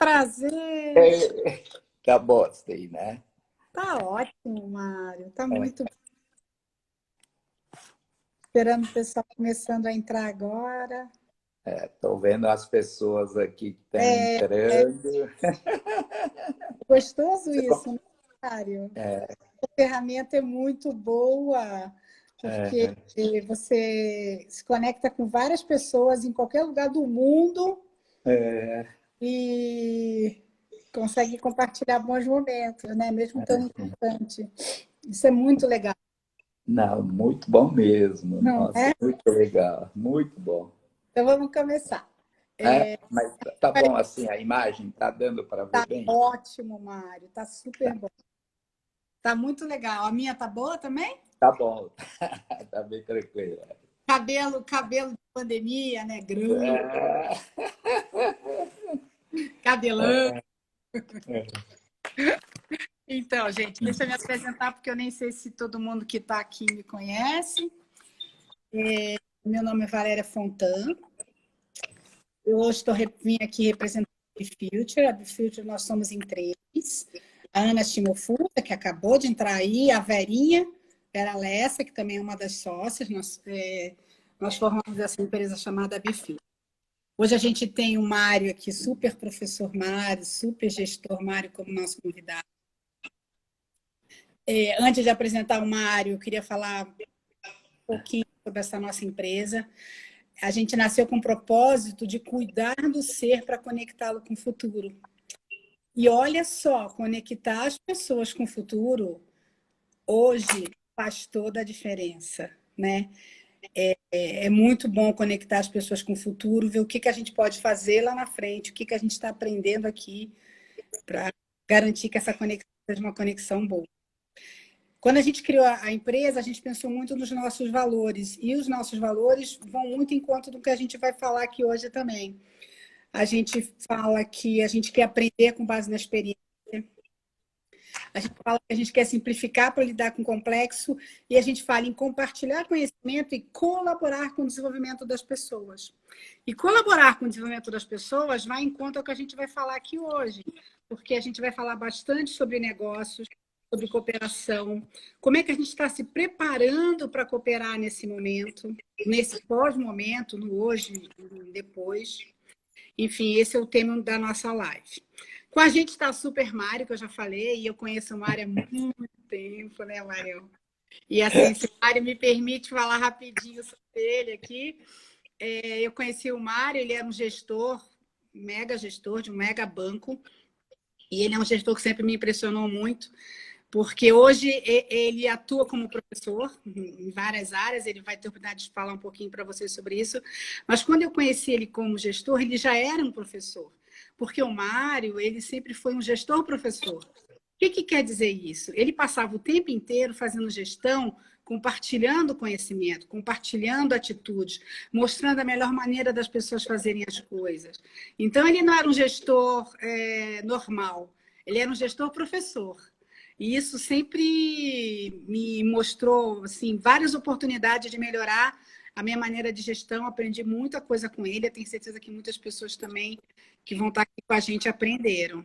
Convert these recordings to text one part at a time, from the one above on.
prazer! É, tá bosta aí, né? Tá ótimo, Mário. Tá muito esperando o pessoal começando a entrar agora. Estou vendo as pessoas aqui que estão entrando. Gostoso Você isso, né, Mário? É, A ferramenta é muito boa, porque é, você se conecta com várias pessoas em qualquer lugar do mundo é, e consegue compartilhar bons momentos, né? Mesmo tão distante. Isso é muito legal, não, muito bom mesmo. não Nossa, é? muito legal, muito bom. Então vamos começar. Mas tá bom assim, a imagem tá dando para ver Tá bem? ótimo, Mário. Tá super bom. Tá muito legal. A minha tá boa também? Tá bom, tá bem tranquilo. Cabelo de pandemia, né? Grande, É, cabelão. é. Então, gente, deixa eu me apresentar, porque eu nem sei se todo mundo que está aqui me conhece. Meu nome é Valéria Fontan. Eu hoje vim aqui representando a Bfuture. A Bfuture, nós somos em três. A Ana Shimofuda, que acabou de entrar aí, a Verinha Vera Lessa, que também é uma das sócias. Nós formamos essa empresa chamada Bfuture. Hoje a gente tem o Mário aqui, super professor Mário, super gestor Mário, como nosso convidado. Antes de apresentar o Mário, eu queria falar um pouquinho sobre essa nossa empresa. A gente nasceu com o propósito de cuidar do ser para conectá-lo com o futuro. E olha só, conectar as pessoas com o futuro hoje faz toda a diferença, né? É muito bom conectar as pessoas com o futuro, ver o que a gente pode fazer lá na frente, o que a gente está aprendendo aqui para garantir que essa conexão seja uma conexão boa. Quando a gente criou a empresa, a gente pensou muito nos nossos valores, e os nossos valores vão muito em conta do que a gente vai falar aqui hoje também. A gente fala que a gente quer aprender com base na experiência, a gente fala que a gente quer simplificar para lidar com o complexo, e a gente fala em compartilhar conhecimento e colaborar com o desenvolvimento das pessoas. E colaborar com o desenvolvimento das pessoas vai em conta ao que a gente vai falar aqui hoje, porque a gente vai falar bastante sobre negócios, sobre cooperação, como é que a gente está se preparando para cooperar nesse momento, nesse pós-momento, no hoje e no depois. Enfim, esse é o tema da nossa live. Com a gente está o Super Mário, que eu já falei, e eu conheço o Mário há muito tempo, né, Mário? E assim, se o Mário me permite falar rapidinho sobre ele aqui, eu conheci o Mário, ele era um gestor, mega gestor de um mega banco, e ele é um gestor que sempre me impressionou muito, porque hoje ele atua como professor em várias áreas, ele vai ter oportunidade de falar um pouquinho para vocês sobre isso, mas quando eu conheci ele como gestor, ele já era um professor, porque o Mário, ele sempre foi um gestor-professor. O que quer dizer isso? Ele passava o tempo inteiro fazendo gestão, compartilhando conhecimento, compartilhando atitudes, mostrando a melhor maneira das pessoas fazerem as coisas. Então, ele não era um gestor normal, ele era um gestor-professor. E isso sempre me mostrou assim, várias oportunidades de melhorar a minha maneira de gestão. Aprendi muita coisa com ele. Eu tenho certeza que muitas pessoas também que vão estar aqui com a gente aprenderam.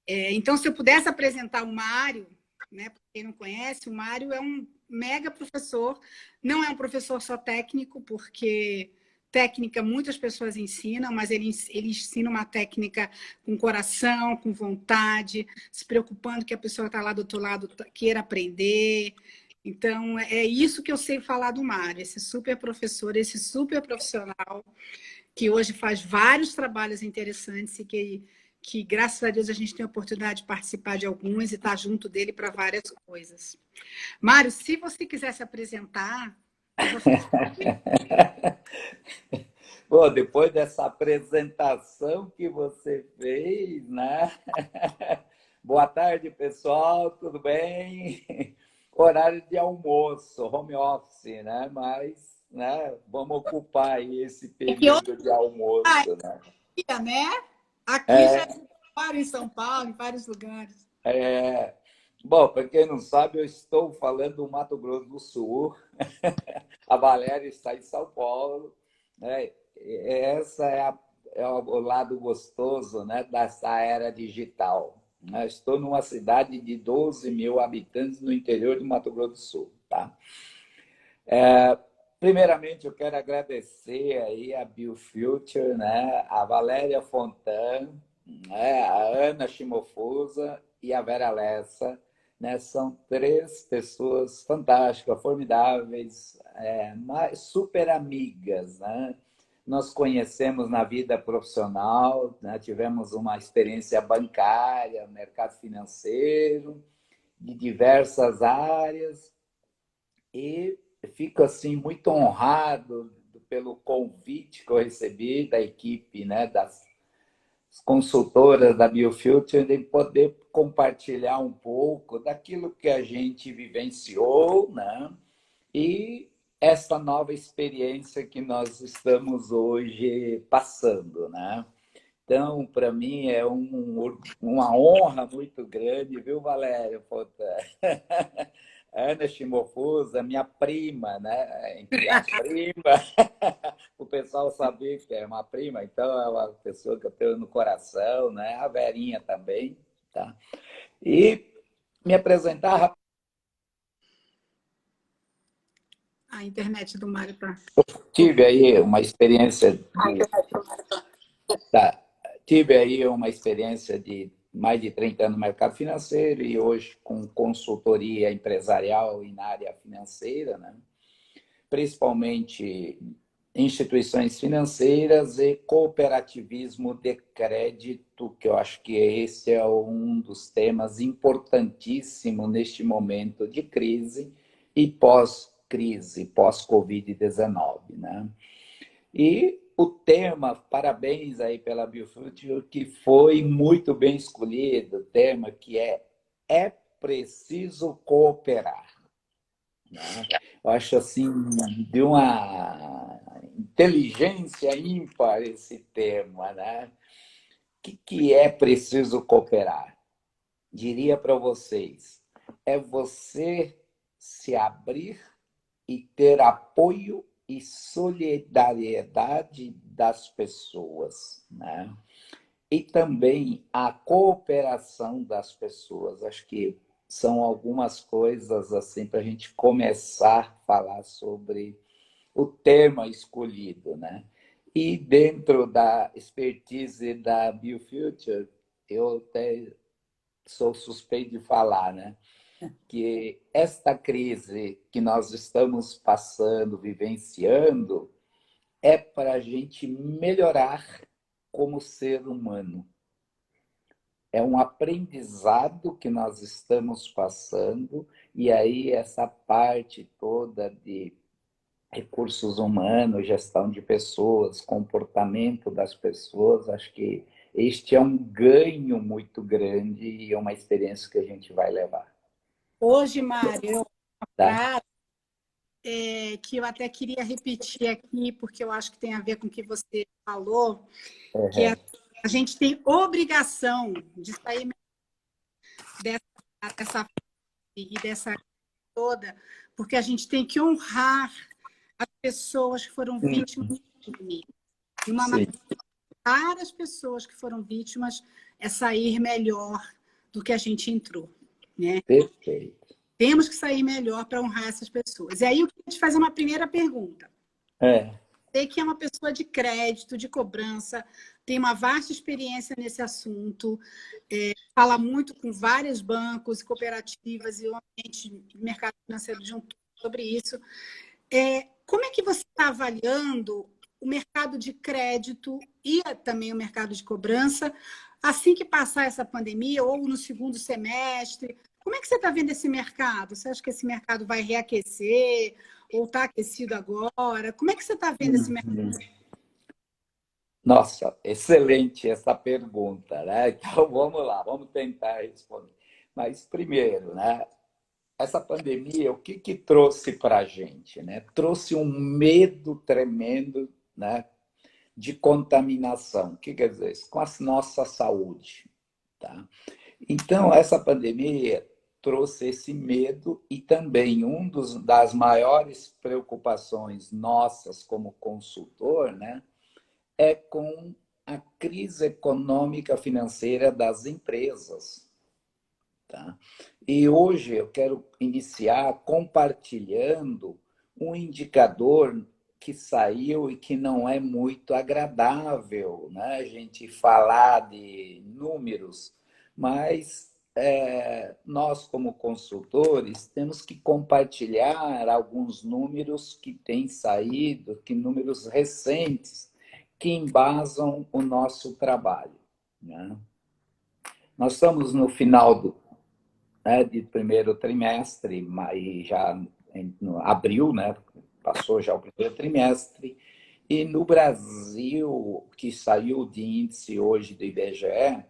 Então, se eu pudesse apresentar o Mário, né, para quem não conhece, o Mário é um mega professor. Não é um professor só técnico, porque técnica muitas pessoas ensinam, mas ele ensina uma técnica com coração, com vontade, se preocupando que a pessoa que está lá do outro lado queira aprender. Então, é isso que eu sei falar do Mário, esse super professor, esse super profissional, que hoje faz vários trabalhos interessantes e que, graças a Deus, a gente tem a oportunidade de participar de alguns e estar junto dele para várias coisas. Mário, se você quiser se apresentar, eu vou ficar. Bom, depois dessa apresentação que você fez, né? Boa tarde, pessoal, tudo bem? Horário de almoço, home office, né? Mas, né, vamos ocupar aí esse É que hoje período de almoço, né? é dia, né? Aqui já É, é em São Paulo, em vários lugares. é... Bom, para quem não sabe, eu estou falando do Mato Grosso do Sul. A Valéria está em São Paulo, né? Essa é é o lado gostoso, né, dessa era digital. Estou numa cidade de 12 mil habitantes no interior de Mato Grosso do Sul. Tá? Primeiramente, eu quero agradecer aí a BioFuture, né, a Valéria Fontan, né, a Ana Shimofusa e a Vera Lessa. Né? São três pessoas fantásticas, formidáveis, super amigas. Né? Nós conhecemos na vida profissional, né? Tivemos uma experiência bancária, mercado financeiro, de diversas áreas, e fico assim muito honrado pelo convite que eu recebi da equipe, né, das consultoras da BioFuture, de poder compartilhar um pouco daquilo que a gente vivenciou, né, e essa nova experiência que nós estamos hoje passando, né? Então, para mim, é uma honra muito grande, viu, Valéria? Ana Shimofusa, minha prima, né? Entre as primas, o pessoal sabia que é uma prima, então é uma pessoa que eu tenho no coração, né? A Verinha também, tá? E me apresentar. A internet do Mário tá. Tive aí uma experiência tá, tive aí uma experiência de mais de 30 anos no mercado financeiro e hoje com consultoria empresarial e na área financeira, né? Principalmente instituições financeiras e cooperativismo de crédito, que eu acho que esse é um dos temas importantíssimos neste momento de crise e pós-crise, pós-Covid-19, né? E o tema, parabéns aí pela BioFuture, que foi muito bem escolhido, o tema que é preciso cooperar. Né? Eu acho assim, de uma inteligência ímpar esse tema. Né? O que é preciso cooperar? Diria para vocês, é você se abrir e ter apoio e solidariedade das pessoas, né? E também a cooperação das pessoas. Acho que são algumas coisas assim para a gente começar a falar sobre o tema escolhido, né? E dentro da expertise da BioFuture, eu até sou suspeito de falar, né? Que esta crise que nós estamos passando, vivenciando, é para a gente melhorar como ser humano. É um aprendizado que nós estamos passando, e aí essa parte toda de recursos humanos, gestão de pessoas, comportamento das pessoas, acho que este é um ganho muito grande e é uma experiência que a gente vai levar. Hoje, Mário, uma Tá? frase que eu até queria repetir aqui, porque eu acho que tem a ver com o que você falou, que é, a gente tem obrigação de sair dessa e dessa toda, porque a gente tem que honrar as pessoas que foram vítimas da pandemia. De uma maneira, para as pessoas que foram vítimas é sair melhor do que a gente entrou. Né? Perfeito. Temos que sair melhor para honrar essas pessoas. E aí eu queria te fazer uma primeira pergunta. Sei que é uma pessoa de crédito, de cobrança, tem uma vasta experiência nesse assunto, fala muito com vários bancos, cooperativas e o ambiente do mercado financeiro de um todo sobre isso. Como é que você está avaliando o mercado de crédito e também o mercado de cobrança assim que passar essa pandemia ou no segundo semestre? Como é que você está vendo esse mercado? Você acha que esse mercado vai reaquecer ou está aquecido agora? Como é que você está vendo esse mercado? Nossa, excelente essa pergunta, né? Então vamos lá, vamos tentar responder. Mas primeiro, né? Essa pandemia, o que trouxe para a gente, né? Trouxe um medo tremendo, né? De contaminação. O que quer dizer isso? Com a nossa saúde, tá? Então essa pandemia trouxe esse medo e também das maiores preocupações nossas como consultor, né? É com a crise econômica financeira das empresas. Tá? E hoje eu quero iniciar compartilhando um indicador que saiu e que não é muito agradável, né? A gente falar de números, mas nós, como consultores, temos que compartilhar alguns números que têm saído, que números recentes, que embasam o nosso trabalho, né? Nós estamos no final de primeiro trimestre, e já em abril, né? Passou já o primeiro trimestre, e no Brasil, que saiu de índice hoje do IBGE,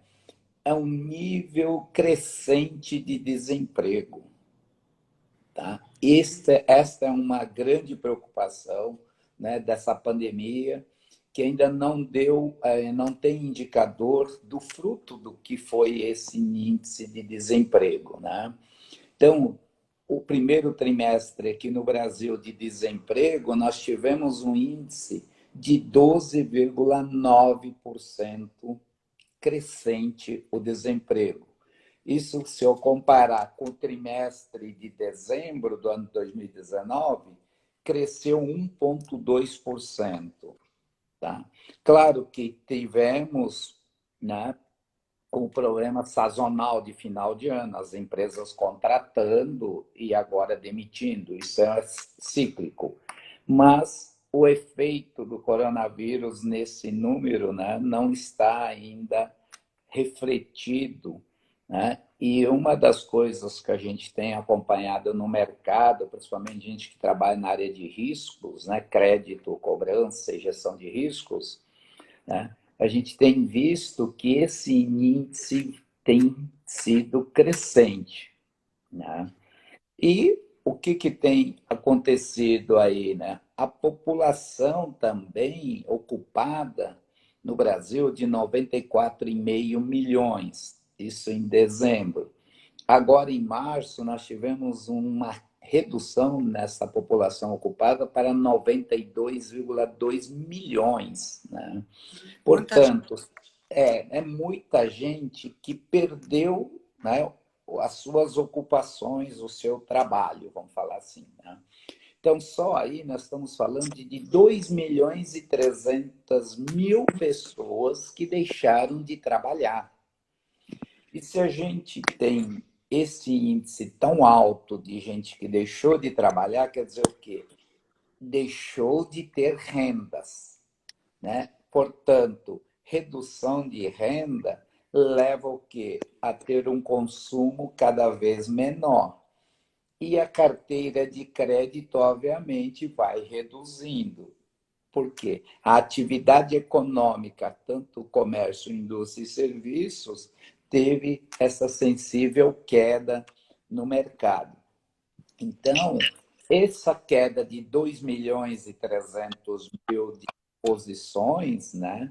é um nível crescente de desemprego. Tá? Esta é uma grande preocupação, né, dessa pandemia, que ainda não tem indicador do fruto do que foi esse índice de desemprego, né? Então, o primeiro trimestre aqui no Brasil de desemprego, nós tivemos um índice de 12,9% crescente o desemprego. Isso, se eu comparar com o trimestre de dezembro do ano 2019, cresceu 1,2%. Tá? Claro que tivemos, né, o problema sazonal de final de ano, as empresas contratando e agora demitindo, isso é cíclico. Mas o efeito do coronavírus nesse número, né, não está ainda refletido, né? E uma das coisas que a gente tem acompanhado no mercado, principalmente gente que trabalha na área de riscos, né, crédito, cobrança e gestão de riscos, né, a gente tem visto que esse índice tem sido crescente, né? E o que tem acontecido aí, né? A população também ocupada no Brasil de 94,5 milhões, isso em dezembro. Agora, em março, nós tivemos uma redução nessa população ocupada para 92,2 milhões, né? Portanto, é muita gente que perdeu, né, as suas ocupações, o seu trabalho, vamos falar assim, né? Então, só aí nós estamos falando de 2 milhões e 300 mil pessoas que deixaram de trabalhar. E se a gente tem esse índice tão alto de gente que deixou de trabalhar, quer dizer o quê? Deixou de ter rendas, né? Portanto, redução de renda leva o quê? A ter um consumo cada vez menor. E a carteira de crédito, obviamente, vai reduzindo. Por quê? A atividade econômica, tanto comércio, indústria e serviços, teve essa sensível queda no mercado. Então, essa queda de 2 milhões e 300 mil de posições, né,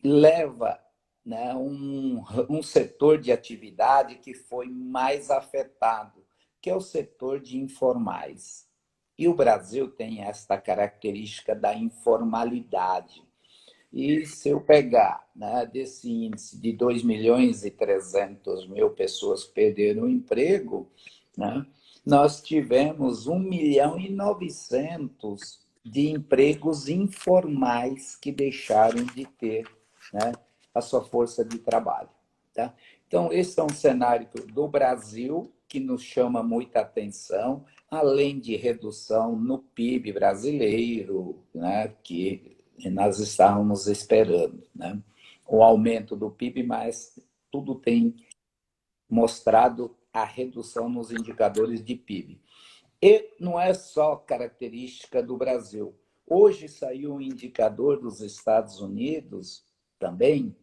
leva, né, um setor de atividade que foi mais afetado, que é o setor de informais. E o Brasil tem esta característica da informalidade. E se eu pegar, né, desse índice de 2 milhões e 300 mil pessoas perderam o emprego, né, nós tivemos 1 milhão e 900 de empregos informais que deixaram de ter, né, a sua força de trabalho. Tá? Então, esse é um cenário do Brasil que nos chama muita atenção, além de redução no PIB brasileiro, né, que nós estávamos esperando, né? O aumento do PIB, mas tudo tem mostrado a redução nos indicadores de PIB. E não é só característica do Brasil. Hoje saiu um indicador dos Estados Unidos também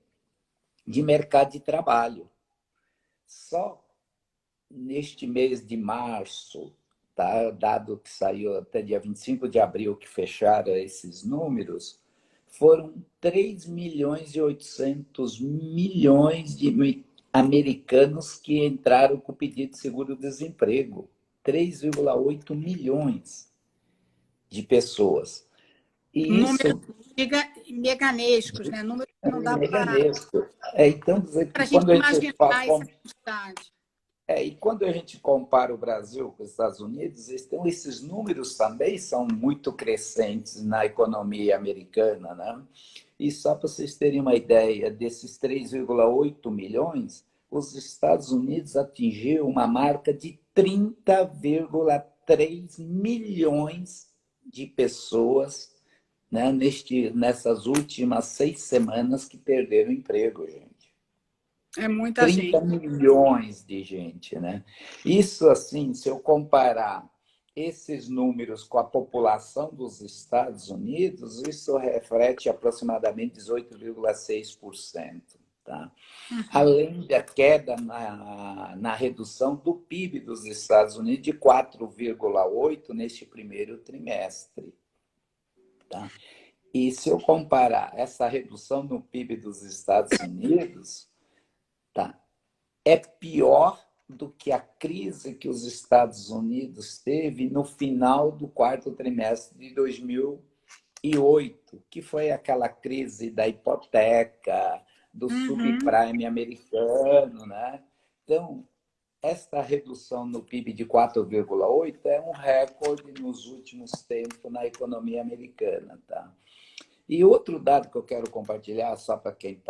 de mercado de trabalho. Só neste mês de março, tá? Dado que saiu até dia 25 de abril, que fecharam esses números, foram 3 milhões e 800 milhões de americanos que entraram com pedido de seguro-desemprego. 3,8 milhões de pessoas. E Números isso meganescos, né? Números que é não dá para meganesco. Então, dizer a que gente quando a gente imaginar essa quantidade. e quando a gente compara o Brasil com os Estados Unidos, então esses números também são muito crescentes na economia americana, né? E só para vocês terem uma ideia, desses 3,8 milhões, os Estados Unidos atingiu uma marca de 30,3 milhões de pessoas, né, nessas últimas 6 semanas que perderam emprego, gente. É muita 30 gente. milhões de gente, né? Isso, assim, se eu comparar esses números com a população dos Estados Unidos, isso reflete aproximadamente 18,6%. Tá? Além da queda na redução do PIB dos Estados Unidos de 4,8% neste primeiro trimestre. Tá? E se eu comparar essa redução no PIB dos Estados Unidos, tá? É pior do que a crise que os Estados Unidos teve no final do quarto trimestre de 2008, que foi aquela crise da hipoteca, do subprime americano, né? Então, esta redução no PIB de 4,8 é um recorde nos últimos tempos na economia americana, tá? E outro dado que eu quero compartilhar, só para quem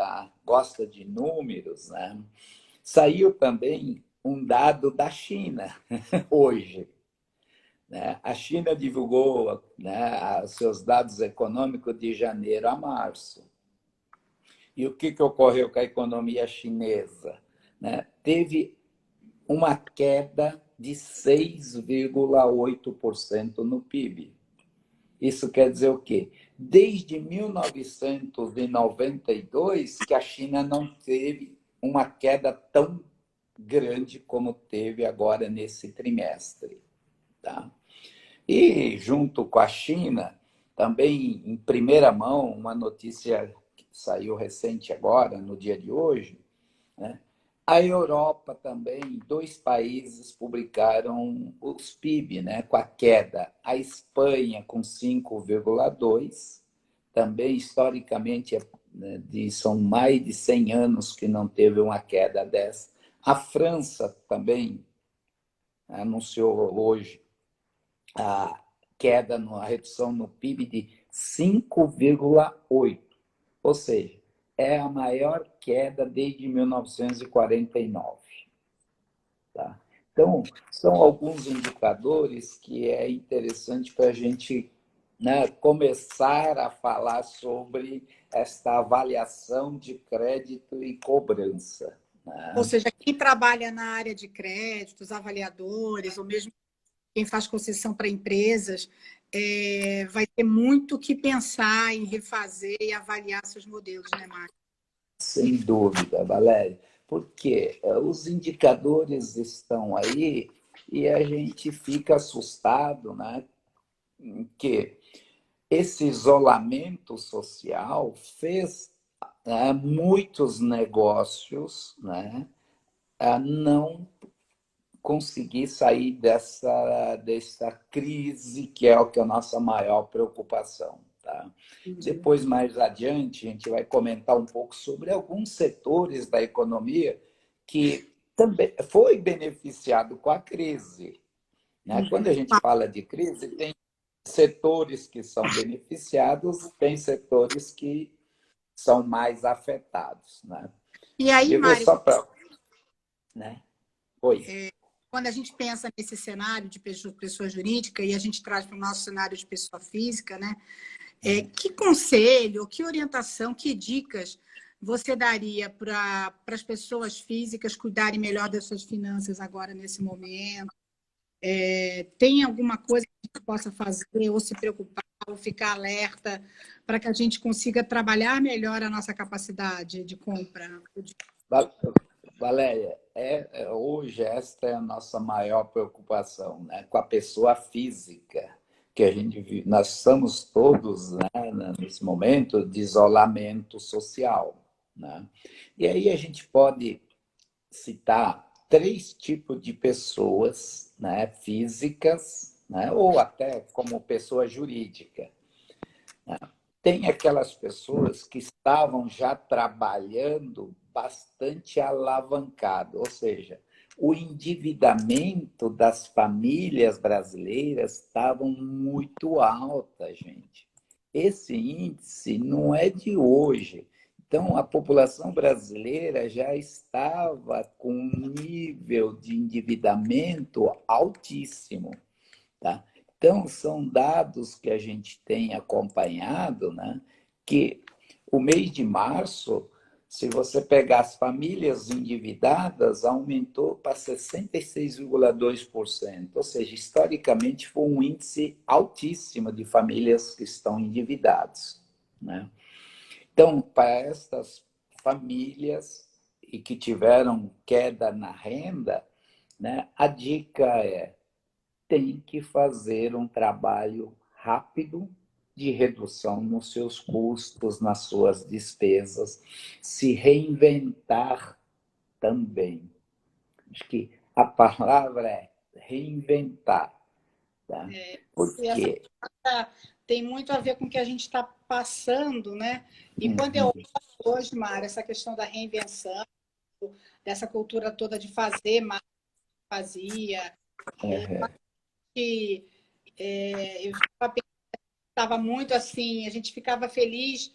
gosta de números, né? Saiu também um dado da China hoje. Né? A China divulgou, né, os seus dados econômicos de janeiro a março. E o que ocorreu com a economia chinesa? Né? Teve uma queda de 6,8% no PIB. Isso quer dizer o quê? Desde 1992 que a China não teve uma queda tão grande como teve agora nesse trimestre. Tá? E, junto com a China, também em primeira mão, uma notícia que saiu recente agora, no dia de hoje, né? A Europa também, 2 países publicaram os PIB, né, com a queda. A Espanha com 5,2, também historicamente né, são mais de 100 anos que não teve uma queda dessa. A França também anunciou hoje a queda, a redução no PIB de 5,8, ou seja, é a maior queda desde 1949. Tá? Então, são alguns indicadores que é interessante para a gente, né, começar a falar sobre esta avaliação de crédito e cobrança. Ou Né? seja, quem trabalha na área de créditos, avaliadores, ou mesmo quem faz concessão para empresas, vai ter muito que pensar em refazer e avaliar seus modelos, né, Márcio? Sem dúvida, Valéria, porque os indicadores estão aí e a gente fica assustado, né? Que esse isolamento social fez muitos negócios, né, a não conseguir sair dessa crise, que é o que é a nossa maior preocupação. Tá? Depois, mais adiante, a gente vai comentar um pouco sobre alguns setores da economia que também foi beneficiado com a crise. Né? Quando a gente fala de crise, tem setores que são beneficiados, tem setores que são mais afetados. Né? E aí, Digo Mário, só para... Né? Oi. quando a gente pensa nesse cenário de pessoa jurídica e a gente traz para o nosso cenário de pessoa física, né? Que conselho, que orientação, que dicas você daria para as pessoas físicas cuidarem melhor das suas finanças agora, nesse momento? Tem alguma coisa que a gente possa fazer, ou se preocupar, ou ficar alerta, para que a gente consiga trabalhar melhor a nossa capacidade de compra? Valéria, hoje esta é a nossa maior preocupação, né? Com a pessoa física que a gente vive. Nós estamos todos, né, nesse momento de isolamento social. Né? E aí a gente pode citar 3 tipos de pessoas, né, físicas, né, ou até como pessoa jurídica. Tem aquelas pessoas que estavam já trabalhando bastante alavancado, ou seja, o endividamento das famílias brasileiras estava muito alta, gente. Esse índice não é de hoje. Então, a população brasileira já estava com um nível de endividamento altíssimo. Tá? Então, são dados que a gente tem acompanhado, né? Que o mês de março, se você pegar as famílias endividadas, aumentou para 66,2%. Ou seja, historicamente foi um índice altíssimo de famílias que estão endividadas. Né? Então, para estas famílias e que tiveram queda na renda, né, a dica é tem que fazer um trabalho rápido de redução nos seus custos, nas suas despesas, se reinventar também. Acho que a palavra é reinventar. Tá? E essa Porque tem muito a ver com o que a gente está passando, né? E quando eu olho hoje, Mara, essa questão da reinvenção, dessa cultura toda de fazer mais fazia, que eu estava muito assim, a gente ficava feliz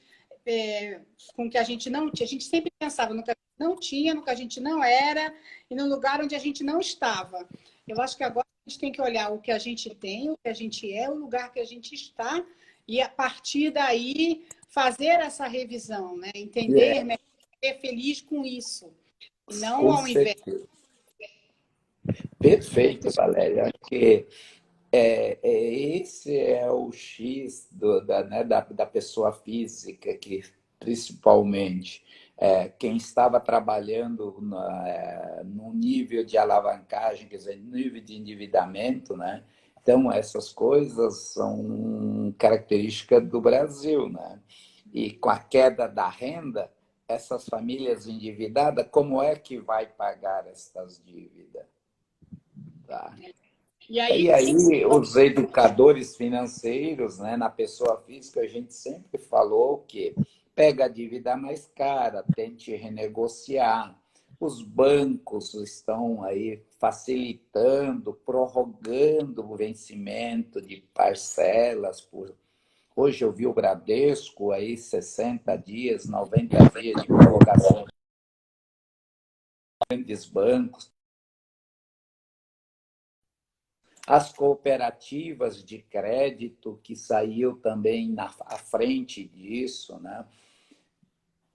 com o que a gente não tinha. A gente sempre pensava no que a gente não tinha, no que a gente não era e no lugar onde a gente não estava. Eu acho que agora a gente tem que olhar o que a gente tem, o que a gente é, o lugar que a gente está e, a partir daí, fazer essa revisão, né? Entender melhor, ser feliz com isso. E não com ao invés. certeza. Perfeito, Valéria. Acho que esse é o X da pessoa física, que principalmente quem estava trabalhando no nível de alavancagem, quer dizer, nível de endividamento, né? Então, essas coisas são características do Brasil, né? E com a queda da renda, essas famílias endividadas, como é que vai pagar essas dívidas? Tá? E E aí, aí, os educadores financeiros, né, na pessoa física, a gente sempre falou que pega a dívida mais cara, tente renegociar. Os bancos estão aí facilitando, prorrogando o vencimento de parcelas. Hoje eu vi o Bradesco aí 60 dias, 90 dias de prorrogação de grandes bancos. As cooperativas de crédito, que saiu também à frente disso, né?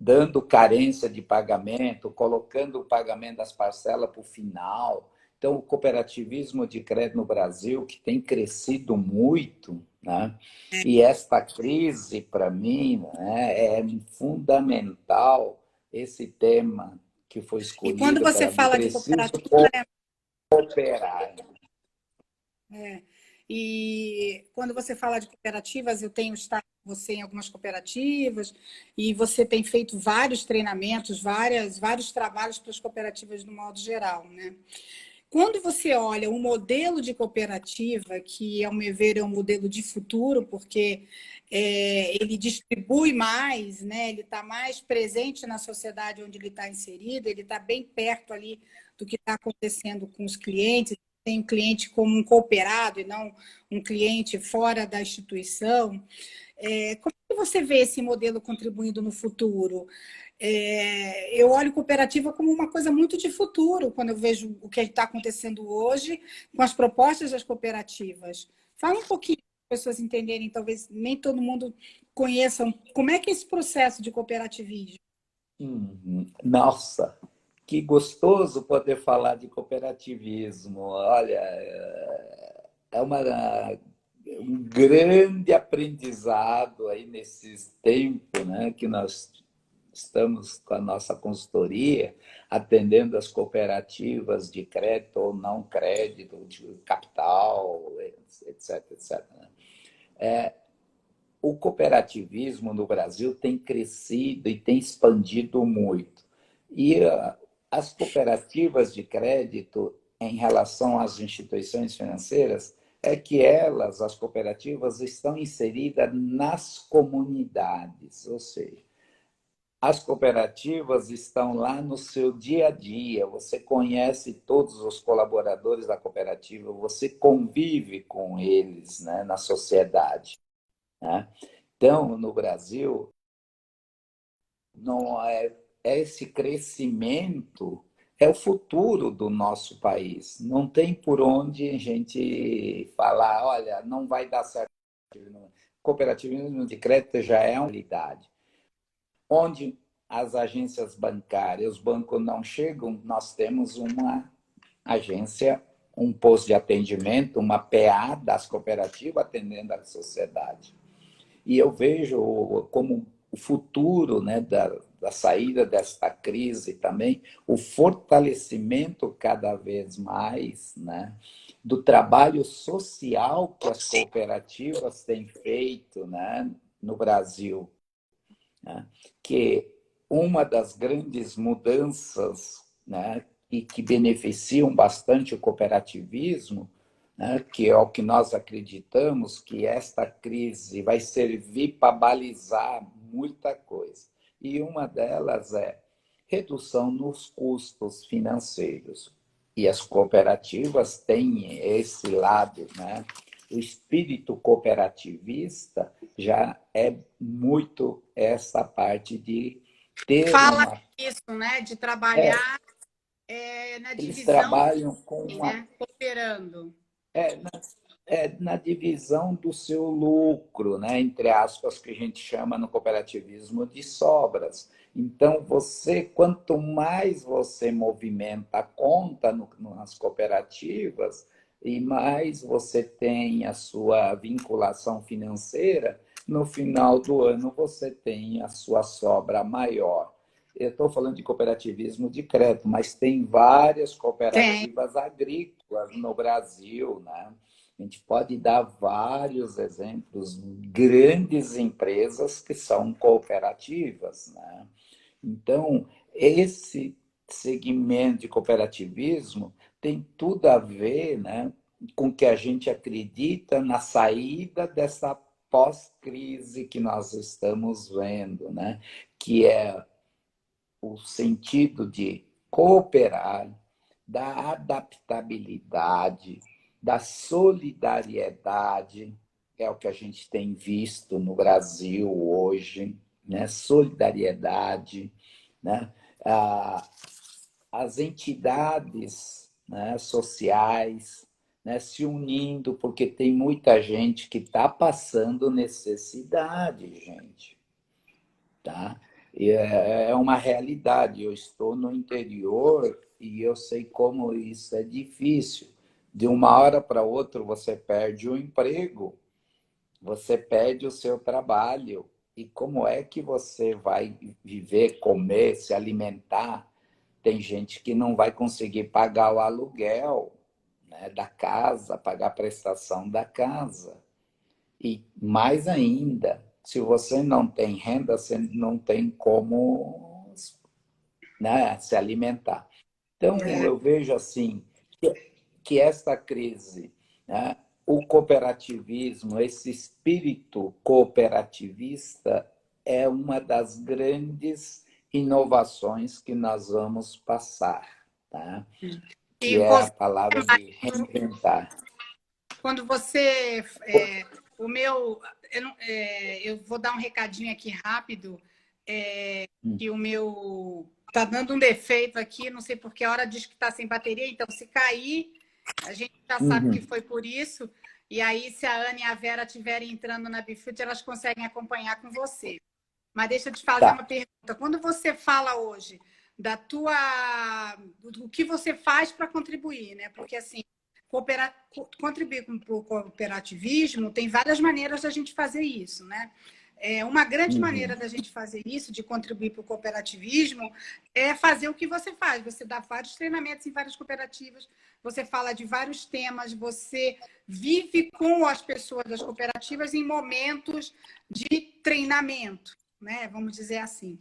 Dando carência de pagamento, colocando o pagamento das parcelas para o final. Então, o cooperativismo de crédito no Brasil, que tem crescido muito, né? E esta crise, para mim, né, é fundamental esse tema que foi e quando escolhido você para mim. fala de Preciso cooperativa, né? cooperar. E quando você fala de cooperativas, eu tenho estado com você em algumas cooperativas e você tem feito vários treinamentos, vários trabalhos para as cooperativas no modo geral, né? Quando você olha um modelo de cooperativa, que, ao meu ver, é um modelo de futuro, porque ele distribui mais, né? Ele está mais presente na sociedade onde ele está inserido, ele está bem perto ali do que está acontecendo com os clientes, tem o cliente como um cooperado e não um cliente fora da instituição. Como que você vê esse modelo contribuindo no futuro? Eu olho cooperativa como uma coisa muito de futuro, quando eu vejo o que está acontecendo hoje com as propostas das cooperativas. Fala um pouquinho para as pessoas entenderem, talvez nem todo mundo conheça como é que é esse processo de cooperativismo. Nossa, que gostoso poder falar de cooperativismo. Olha, é um grande aprendizado aí nesses tempos, né, que nós estamos com a nossa consultoria, atendendo as cooperativas de crédito ou não crédito, de capital, etc, etc. O cooperativismo no Brasil tem crescido e tem expandido muito. E as cooperativas de crédito, em relação às instituições financeiras, é que elas, as cooperativas, estão inseridas nas comunidades, ou seja, as cooperativas estão lá no seu dia a dia, você conhece todos os colaboradores da cooperativa, você convive com eles, né, na sociedade, né? Então, no Brasil, não é esse crescimento é o futuro do nosso país. Não tem por onde a gente falar, olha, não vai dar certo. Cooperativismo de crédito já é uma realidade. Onde as agências bancárias, os bancos não chegam, nós temos uma agência, um posto de atendimento, uma PA das cooperativas atendendo a sociedade. E eu vejo como o futuro, né, da saída desta crise também, o fortalecimento cada vez mais, né, do trabalho social que as cooperativas têm feito, né, no Brasil, né, que uma das grandes mudanças, né, e que beneficiam bastante o cooperativismo, né, que é o que nós acreditamos, que esta crise vai servir para balizar muita coisa. E uma delas é redução nos custos financeiros. E as cooperativas têm esse lado, né? O espírito cooperativista já é muito essa parte de ter Fala uma. isso, né? De É, trabalhar na eles divisão, trabalham com uma. né? Cooperando. É, na divisão do seu lucro, né? Entre aspas, que a gente chama no cooperativismo de sobras. Então, você, quanto mais você movimenta a conta nas cooperativas, e mais você tem a sua vinculação financeira, no final do ano você tem a sua sobra maior. Eu estou falando de cooperativismo de crédito, mas tem várias Tem. cooperativas agrícolas no Brasil, né? A gente pode dar vários exemplos, grandes empresas que são cooperativas, né? Então, esse segmento de cooperativismo tem tudo a ver, né, com o que a gente acredita na saída dessa pós-crise que nós estamos vendo, né? Que é o sentido de cooperar, da adaptabilidade, da solidariedade, é o que a gente tem visto no Brasil hoje, né? Solidariedade, né? As entidades, né, sociais, né, se unindo, porque tem muita gente que está passando necessidade, gente, tá? E é uma realidade. Eu estou no interior e eu sei como isso é difícil. De uma hora para outra você perde o emprego, você perde o seu trabalho. E como é que você vai viver, comer, se alimentar? Tem gente que não vai conseguir pagar o aluguel, né, da casa, pagar a prestação da casa. E mais ainda, se você não tem renda, você não tem como, né, se alimentar. Então, eu vejo assim que esta crise, né, o cooperativismo, esse espírito cooperativista é uma das grandes inovações que nós vamos passar, tá? Que E é a você, palavra de reinventar. quando você. O meu. Eu vou dar um recadinho aqui rápido. Que o meu. Tá dando um defeito aqui, não sei porque a hora diz que está sem bateria, então se cair, a gente já sabe que foi por isso. E aí, se a Ana e a Vera estiverem entrando na Bifute, elas conseguem acompanhar com você. Mas deixa eu te fazer uma Tá. pergunta. Quando você fala hoje do que você faz para contribuir, né? Porque assim, contribuir para o cooperativismo tem várias maneiras da gente fazer isso, né? Uma grande maneira da gente fazer isso, de contribuir para o cooperativismo, é fazer o que você faz. Você dá vários treinamentos em várias cooperativas, você fala de vários temas, você vive com as pessoas das cooperativas em momentos de treinamento, né? Vamos dizer assim.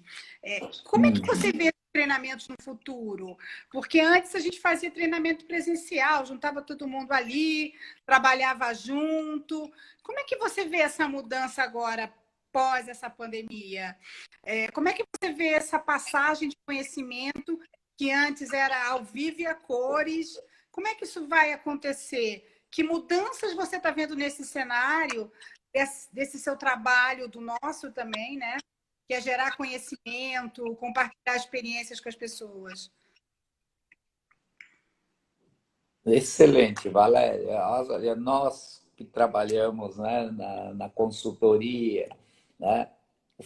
Como é que você vê treinamentos no futuro? Porque antes a gente fazia treinamento presencial, juntava todo mundo ali, trabalhava junto. Como é que você vê essa mudança agora, pós essa pandemia? Como é que você vê essa passagem de conhecimento que antes era ao vivo e a cores? Como é que isso vai acontecer? Que mudanças você está vendo nesse cenário, desse seu trabalho, do nosso também, né? Que é gerar conhecimento, compartilhar experiências com as pessoas. Excelente, Valéria. Olha, nós que trabalhamos, né, na consultoria, né,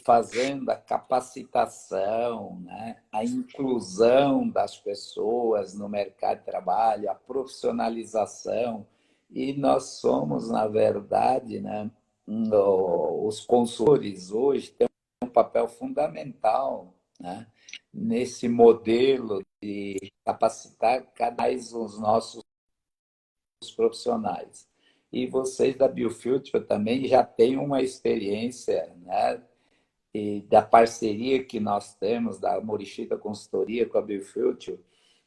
fazendo a capacitação, né, a inclusão das pessoas no mercado de trabalho, a profissionalização, e nós somos, na verdade, né, os consultores hoje têm um papel fundamental, né, nesse modelo de capacitar cada vez os nossos profissionais. E vocês da Biofuture também já têm uma experiência, né, e da parceria que nós temos, da Morishita Consultoria com a Biofuture,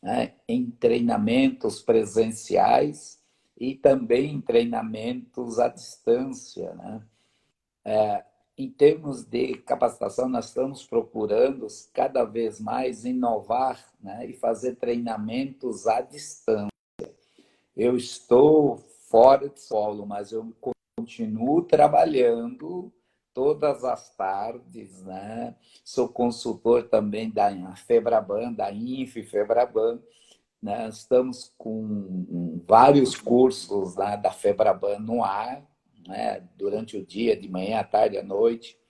né, em treinamentos presenciais e também em treinamentos à distância. Né? Em termos de capacitação, nós estamos procurando cada vez mais inovar, né, e fazer treinamentos à distância. Eu estou fora de solo, mas eu continuo trabalhando todas as tardes, né? Sou consultor também da Febraban, da Febraban, né? Estamos com vários cursos, né, da Febraban no ar, né? Durante o dia, de manhã, à tarde, à noite.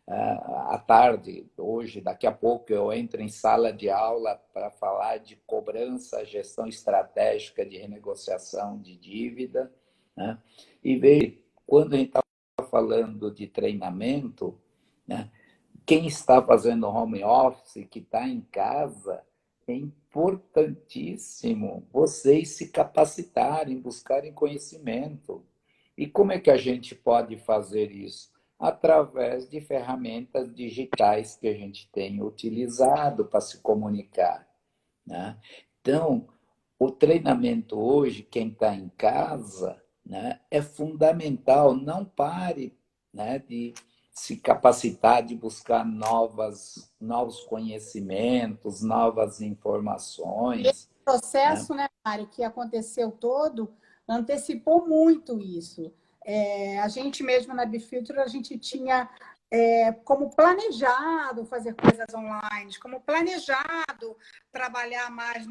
À tarde, hoje, daqui a pouco, eu entro em sala de aula para falar de cobrança, gestão estratégica de renegociação de dívida. Né? E veja, quando a gente está falando de treinamento, né, quem está fazendo home office, que está em casa, é importantíssimo vocês se capacitarem, buscarem conhecimento. E como é que a gente pode fazer isso? Através de ferramentas digitais que a gente tem utilizado para se comunicar. Né? Então, o treinamento hoje, quem está em casa, né, é fundamental. Não pare, né, de se capacitar, de buscar novos conhecimentos, novas informações. O Né? processo, né, Mário, que aconteceu todo, antecipou muito isso. A gente mesmo na Bifuture, a gente tinha como planejado fazer coisas online, como planejado trabalhar mais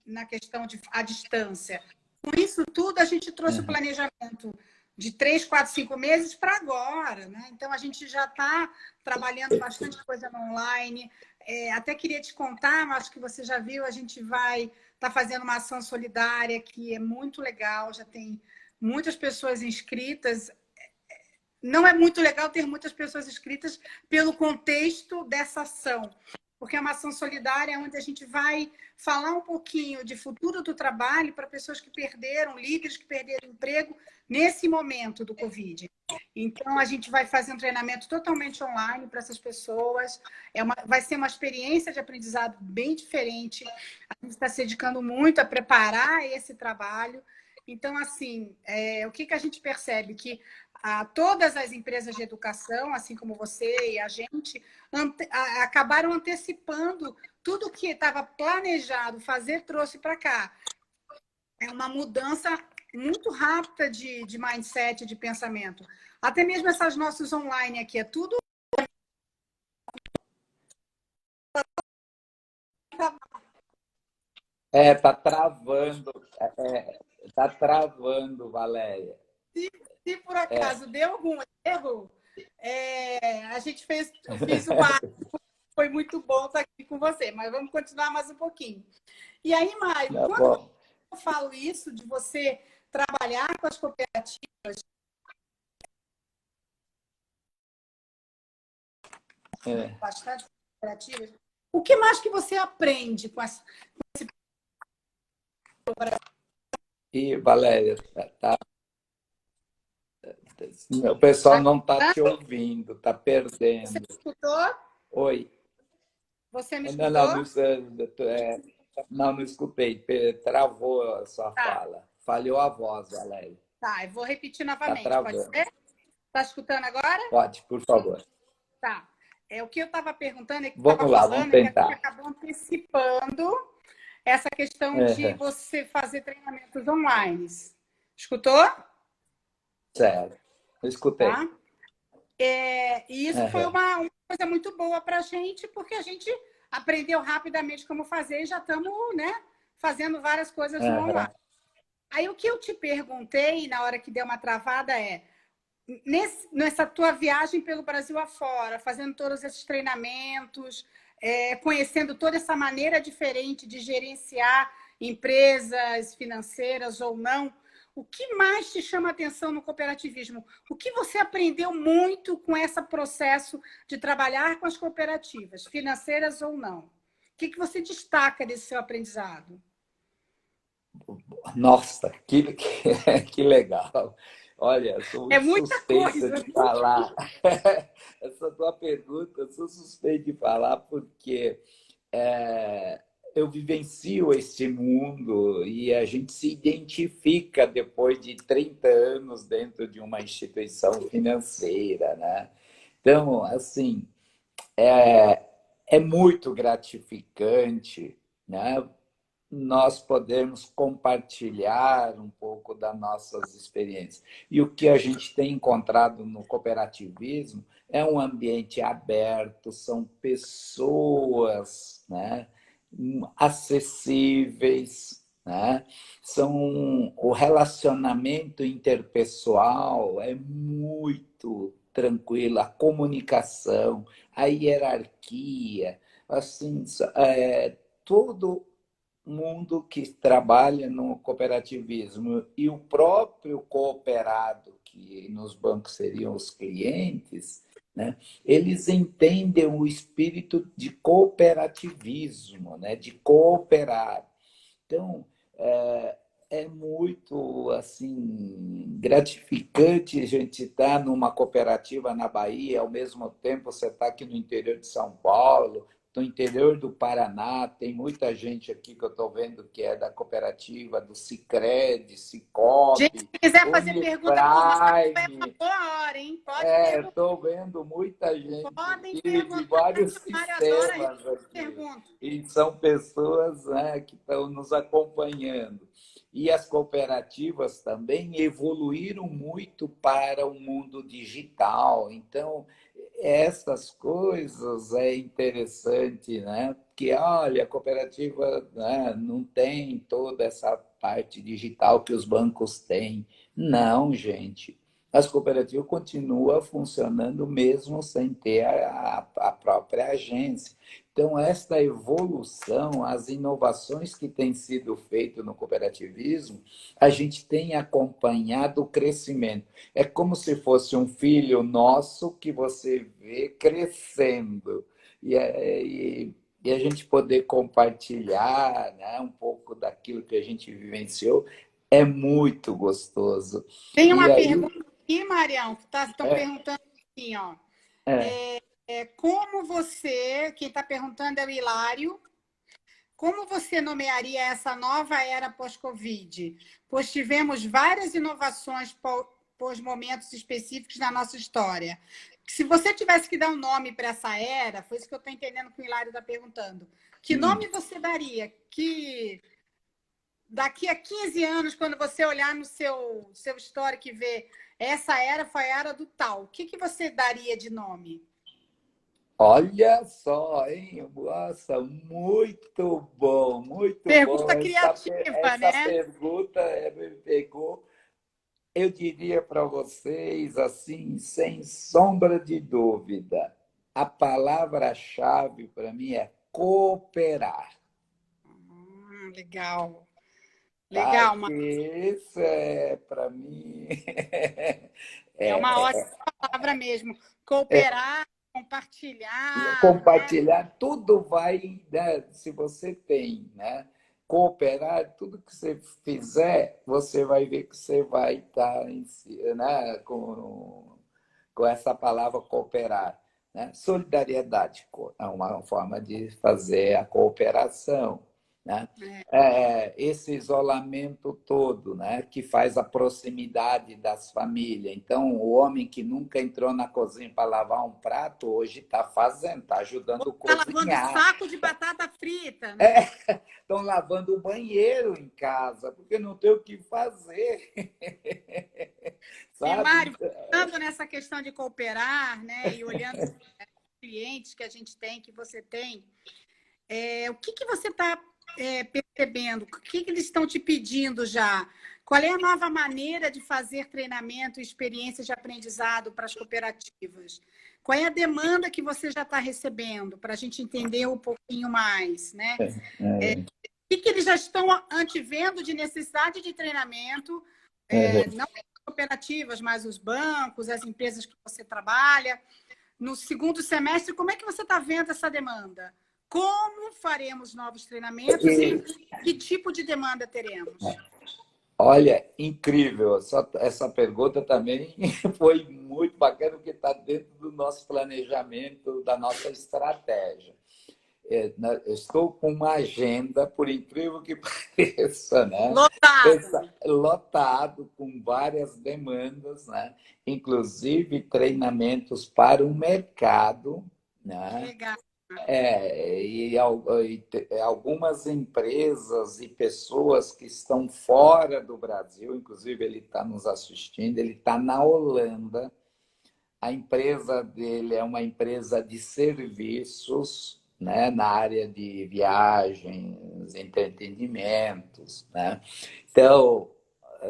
na questão de à distância. Com isso tudo, a gente trouxe o planejamento de 3, 4, 5 meses para agora. Né? Então, a gente já está trabalhando bastante coisa no online. Até queria te contar, mas acho que você já viu, a gente vai estar fazendo uma ação solidária que é muito legal, já tem muitas pessoas inscritas. Não é muito legal ter muitas pessoas inscritas pelo contexto dessa ação, porque é uma ação solidária onde a gente vai falar um pouquinho de futuro do trabalho para pessoas que perderam, líderes que perderam emprego nesse momento do Covid. Então, a gente vai fazer um treinamento totalmente online para essas pessoas. Vai ser uma experiência de aprendizado bem diferente. A gente está se dedicando muito a preparar esse trabalho. Então, assim, o que a gente percebe? Que todas as empresas de educação, assim como você e a gente, acabaram antecipando tudo que estava planejado fazer, trouxe para cá. É uma mudança muito rápida de mindset, de pensamento. Até mesmo essas nossas online aqui, é tudo. Tá travando, tá travando, Valéria. Se por acaso deu algum erro, eu fiz o básico, foi muito bom estar aqui com você, mas vamos continuar mais um pouquinho. E aí, Mário, Tá quando bom. eu falo isso, de você trabalhar com as cooperativas, bastante cooperativas, o que mais que você aprende com esse E, Valéria, o pessoal não está te ouvindo, está Você perdendo. escutou? Oi. Você me Não, não, escutou? não escutei. Travou a sua Tá, fala. Falhou a voz, Valéria. tá. Eu vou repetir Está novamente, pode travando. ser? Tá escutando agora? Pode, por favor. Tá. O que eu estava perguntando, que estava Vamos lá, vamos falando, é que a gente tentar. acabou antecipando essa questão de Uhum, você fazer treinamentos online. Escutou? certo. Eu escutei. Tá? E isso foi Uhum, uma coisa muito boa para a gente, porque a gente aprendeu rapidamente como fazer e já estamos, né, fazendo várias coisas no online. uhum. Aí o que eu te perguntei na hora que deu uma travada nessa tua viagem pelo Brasil afora, fazendo todos esses treinamentos, conhecendo toda essa maneira diferente de gerenciar empresas financeiras ou não, o que mais te chama atenção no cooperativismo? O que você aprendeu muito com esse processo de trabalhar com as cooperativas, financeiras ou não? O que você destaca desse seu aprendizado? Nossa, que legal. Olha, eu sou É muito muita suspeito coisa. de falar. Essa tua pergunta, eu sou suspeito de falar porque é, eu vivencio este mundo e a gente se identifica depois de 30 anos dentro de uma instituição financeira, né? Então, assim, é muito gratificante, né? Nós podemos compartilhar um pouco das nossas experiências. E o que a gente tem encontrado no cooperativismo é um ambiente aberto, são pessoas, né, acessíveis, né? O relacionamento interpessoal é muito tranquilo, a comunicação, a hierarquia, assim, todo mundo que trabalha no cooperativismo e o próprio cooperado, que nos bancos seriam os clientes, né, eles entendem o espírito de cooperativismo, né, de cooperar. Então, é muito assim gratificante a gente estar numa cooperativa na Bahia, ao mesmo tempo você está aqui no interior de São Paulo, no interior do Paraná, tem muita gente aqui que eu estou vendo que é da cooperativa, do Sicredi, Gente, Cicobi, se quiser fazer pergunta para o Marcelo, é uma Uniprime. boa hora, hein? Pode perguntar. Estou vendo muita gente Podem aqui de perguntar, vários que o Mário adora sistemas aqui. perguntas. E são pessoas, né, que estão nos acompanhando. E as cooperativas também evoluíram muito para o mundo digital. Então, essas coisas é interessante, né? Porque, olha, a cooperativa, né, não tem toda essa parte digital que os bancos têm. Não, gente, as cooperativas continuam funcionando mesmo sem ter a própria agência. Então, esta evolução, as inovações que têm sido feitas no cooperativismo, a gente tem acompanhado o crescimento. É como se fosse um filho nosso que você vê crescendo. E a gente poder compartilhar, né, um pouco daquilo que a gente vivenciou é muito gostoso. Tem E uma aí, pergunta aqui, Marião, que estão é, perguntando assim, ó. é, Como você, quem está perguntando é o Hilário, como você nomearia essa nova era pós-Covid? Pois tivemos várias inovações pós momentos específicos na nossa história. Se você tivesse que dar um nome para essa era, foi isso que eu estou entendendo que o Hilário está perguntando. Que nome você daria? Que daqui a 15 anos, quando você olhar no seu histórico e ver essa era foi a era do tal, o que você daria de nome? olha só, hein? Nossa, muito bom, muito bom. Pergunta criativa, Essa né? pergunta me pegou. Eu diria para vocês, assim, sem sombra de dúvida, a palavra-chave para mim é cooperar. Legal. Tá? Legal, Isso é, para mim, é uma é, ótima palavra mesmo. Cooperar, compartilhar, né? compartilhar, tudo vai, né? Se você tem, né? Cooperar, tudo que você fizer, você vai ver que você vai estar né? com essa palavra cooperar. né? Solidariedade é uma forma de fazer a cooperação, né? Esse isolamento todo, né? Que faz a proximidade das famílias. Então, o homem que nunca entrou na cozinha para lavar um prato, hoje está fazendo, está ajudando a Está lavando cozinhar. saco de batata frita, né? Estão lavando o banheiro em casa, porque não tem o que fazer. E, Sabe? Mário, pensando nessa questão de cooperar, né? E olhando os clientes que a gente tem, que você tem, o que você está percebendo? O que eles estão te pedindo já? Qual é a nova maneira de fazer treinamento e experiências de aprendizado para as cooperativas? Qual é a demanda que você já está recebendo, para a gente entender um pouquinho mais, né? O que eles já estão antevendo de necessidade de treinamento, não as cooperativas, mas os bancos, as empresas que você trabalha. No segundo semestre, como é que você está vendo essa demanda? Como faremos novos treinamentos e que tipo de demanda teremos? Olha, incrível. Essa pergunta também foi muito bacana, porque está dentro do nosso planejamento, da nossa estratégia. Eu estou com uma agenda, por incrível que pareça, né? Lotado com várias demandas, né? Inclusive treinamentos para o mercado, né? Legal. E algumas empresas e pessoas que estão fora do Brasil, inclusive ele está nos assistindo, ele está na Holanda. A empresa dele é uma empresa de serviços, né, na área de viagens, entretenimentos, né? Então,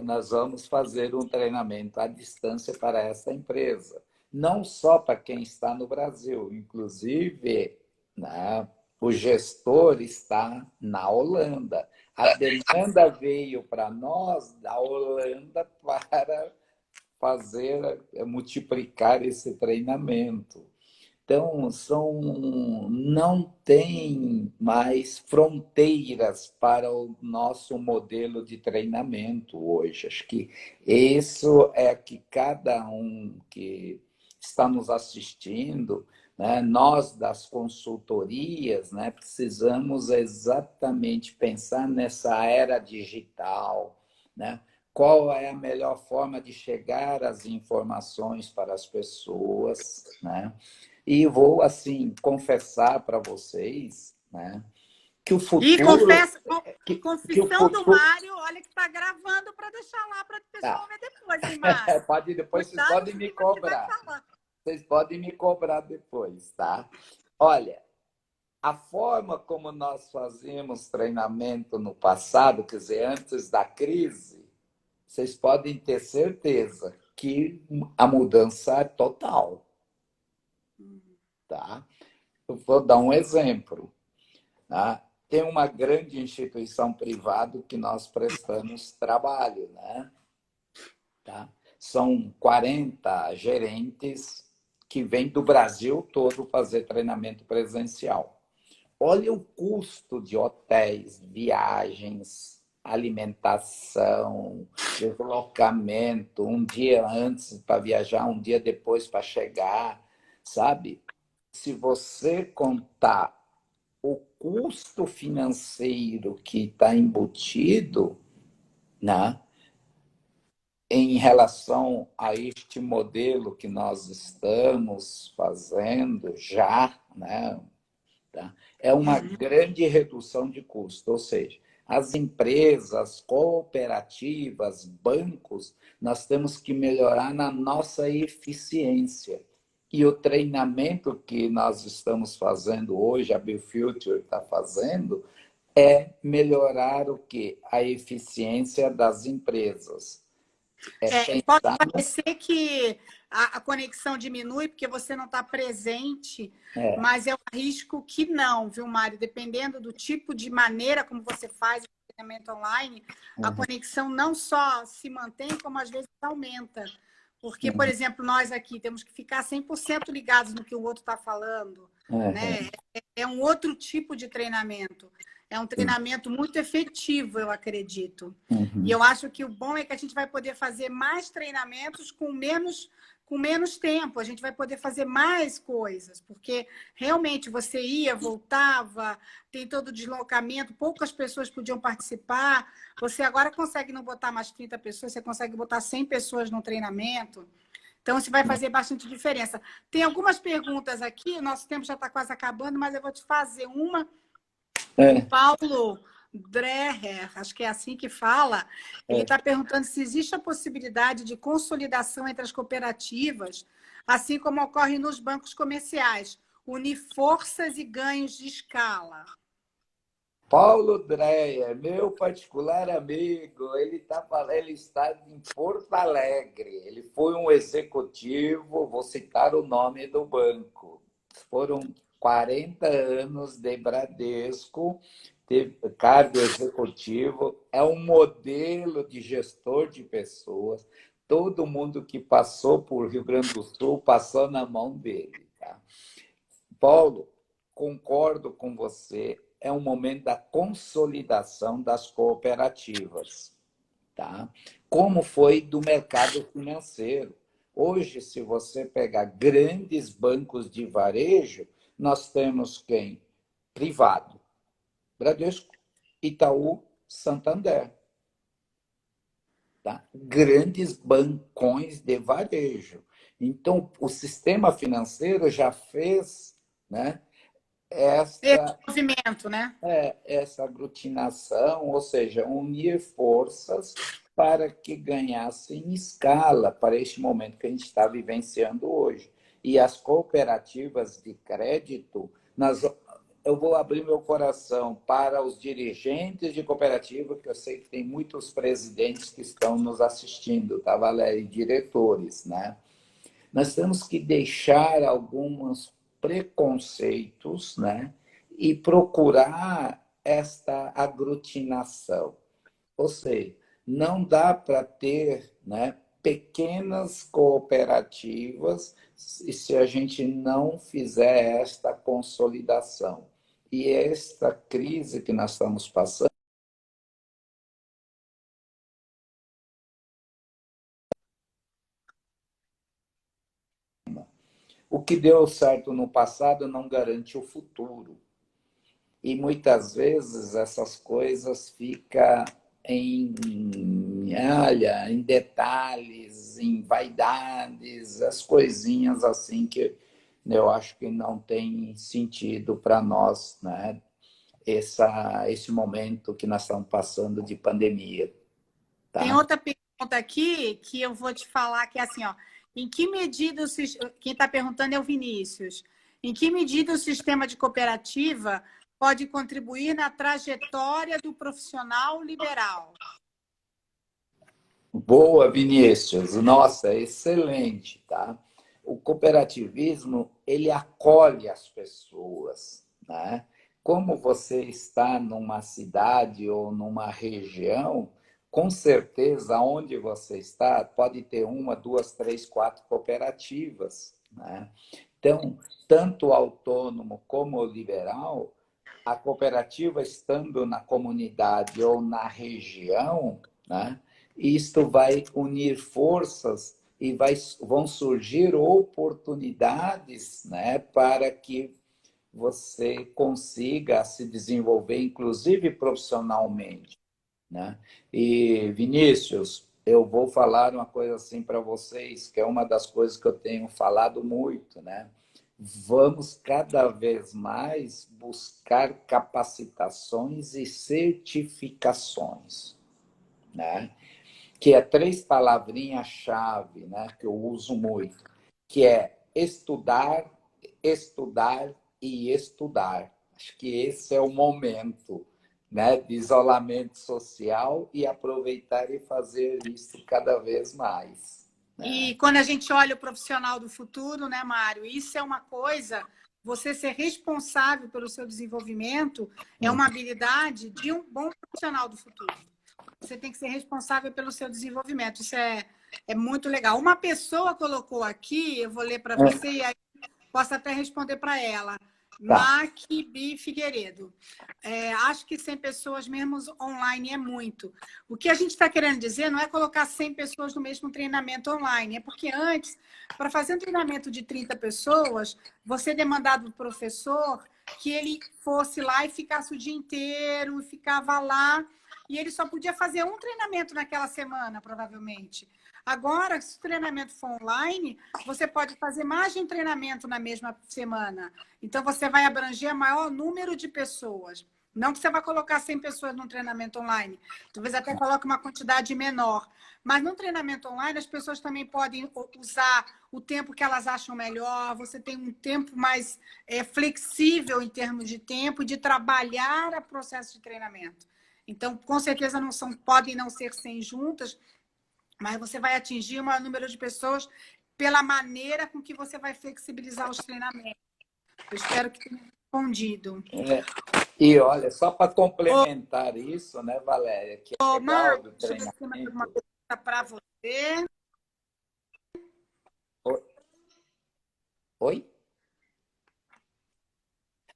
nós vamos fazer um treinamento à distância para essa empresa. Não só para quem está no Brasil, inclusive, né, o gestor está na Holanda. A demanda veio para nós da Holanda para fazer, multiplicar esse treinamento. Então, não tem mais fronteiras para o nosso modelo de treinamento hoje. Acho que isso é que cada um que está nos assistindo, né, nós das consultorias, né, precisamos exatamente pensar nessa era digital, né? Qual é a melhor forma de chegar às informações para as pessoas, né? E vou, assim, confessar para vocês, né, que o futuro... E confesso, que o confissão do futuro... Mário, olha que está gravando para deixar lá para o pessoal Tá. ver depois, hein, Mário? Depois vocês Cuidado podem com o me que você vai cobrar. falar. Vocês podem me cobrar depois, tá? Olha, a forma como nós fazíamos treinamento no passado, quer dizer, antes da crise, vocês podem ter certeza que a mudança é total, tá? Eu vou dar um exemplo, tá? Tem uma grande instituição privada que nós prestamos trabalho, né? Tá? São 40 gerentes que vêm do Brasil todo fazer treinamento presencial. Olha o custo de hotéis, viagens, alimentação, deslocamento, um dia antes para viajar, um dia depois para chegar, sabe? Se você contar o custo financeiro que está embutido, né, em relação a este modelo que nós estamos fazendo já, né, tá? É uma grande redução de custo, ou seja, as empresas, cooperativas, bancos, nós temos que melhorar na nossa eficiência. E o treinamento que nós estamos fazendo hoje, a BioFuture está fazendo, é melhorar o quê? A eficiência das empresas. Pode parecer que a conexão diminui porque você não está presente, mas é um risco que não, viu, Mário? Dependendo do tipo de maneira como você faz o treinamento online, a conexão não só se mantém, como às vezes aumenta. Porque, por exemplo, nós aqui temos que ficar 100% ligados no que o outro está falando, né? É um outro tipo de treinamento. É um treinamento muito efetivo, eu acredito. E eu acho que o bom é que a gente vai poder fazer mais treinamentos com com menos tempo. A gente vai poder fazer mais coisas, porque realmente você ia, voltava, tem todo o deslocamento, poucas pessoas podiam participar. Você agora consegue não botar mais 30 pessoas, você consegue botar 100 pessoas no treinamento. Então, isso vai fazer bastante diferença. Tem algumas perguntas aqui, o nosso tempo já está quase acabando, mas eu vou te fazer uma. O Paulo Dreher, acho que é assim que fala, ele está perguntando se existe a possibilidade de consolidação entre as cooperativas, assim como ocorre nos bancos comerciais, unir forças e ganhos de escala. Paulo Dreyer, meu particular amigo, ele está em Porto Alegre. Ele foi um executivo, vou citar o nome do banco. Foram 40 anos de Bradesco, teve cargo executivo, é um modelo de gestor de pessoas. Todo mundo que passou por Rio Grande do Sul passou na mão dele. Tá? Paulo, concordo com você, é um momento da consolidação das cooperativas, tá? Como foi do mercado financeiro. Hoje, se você pegar grandes bancos de varejo, nós temos quem? Privado. Bradesco, Itaú, Santander. Tá? Grandes bancões de varejo. Então, o sistema financeiro já fez, né, Esse essa movimento, né? essa aglutinação, ou seja, unir forças para que ganhassem escala para este momento que a gente está vivenciando hoje. E as cooperativas de crédito, eu vou abrir meu coração para os dirigentes de cooperativa, que eu sei que tem muitos presidentes que estão nos assistindo, tá, Valéria? E diretores, né? Nós temos que deixar alguns preconceitos, né? E procurar esta aglutinação. Ou seja, não dá para ter, né, pequenas cooperativas se a gente não fizer esta consolidação. E esta crise que nós estamos passando, o que deu certo no passado não garante o futuro. E muitas vezes essas coisas ficam olha, em detalhes, em vaidades, as coisinhas assim que eu acho que não tem sentido para nós, né? Esse momento que nós estamos passando de pandemia. Tem Tá? outra pergunta aqui que eu vou te falar, que é assim, ó, em que medida quem está perguntando é o Vinícius. Em que medida o sistema de cooperativa pode contribuir na trajetória do profissional liberal? Boa, Vinícius. Nossa, excelente, tá? O cooperativismo, ele acolhe as pessoas, né? Como você está numa cidade ou numa região, com certeza, onde você está, pode ter uma, duas, três, quatro cooperativas, né? Então, tanto o autônomo como o liberal, a cooperativa estando na comunidade ou na região, né? Isto vai unir forças e vão surgir oportunidades, né, para que você consiga se desenvolver, inclusive profissionalmente, né? E, Vinícius, eu vou falar uma coisa assim para vocês, que é uma das coisas que eu tenho falado muito, né? Vamos cada vez mais buscar capacitações e certificações, né? Que é três palavrinhas-chave, né, que eu uso muito, que é estudar, estudar e estudar. Acho que esse é o momento, né, de isolamento social e aproveitar e fazer isso cada vez mais. Né? E quando a gente olha o profissional do futuro, né, Mário? Isso é uma coisa, você ser responsável pelo seu desenvolvimento é uma habilidade de um bom profissional do futuro. Você tem que ser responsável pelo seu desenvolvimento. Isso é muito legal. Uma pessoa colocou aqui, eu vou ler para você e aí posso até responder para ela. Tá. Macbi Figueiredo. Acho que 100 pessoas mesmo online é muito. O que a gente está querendo dizer não é colocar 100 pessoas no mesmo treinamento online. É porque antes, para fazer um treinamento de 30 pessoas, você demandava do professor que ele fosse lá e ficasse o dia inteiro, ficava lá, e ele só podia fazer um treinamento naquela semana, provavelmente. Agora, se o treinamento for online, você pode fazer mais de um treinamento na mesma semana. Então, você vai abranger maior número de pessoas. Não que você vai colocar 100 pessoas num treinamento online. Talvez até coloque uma quantidade menor. Mas no treinamento online, as pessoas também podem usar o tempo que elas acham melhor. Você tem um tempo mais flexível em termos de tempo de trabalhar o processo de treinamento. Então, com certeza, podem não ser 100 juntas, mas você vai atingir o maior número de pessoas pela maneira com que você vai flexibilizar os treinamentos. Eu espero que tenha respondido. E olha, só para complementar isso, né, Valéria, que é legal do Deixa eu ver se tem mais alguma treinamento. pergunta para você. Oi?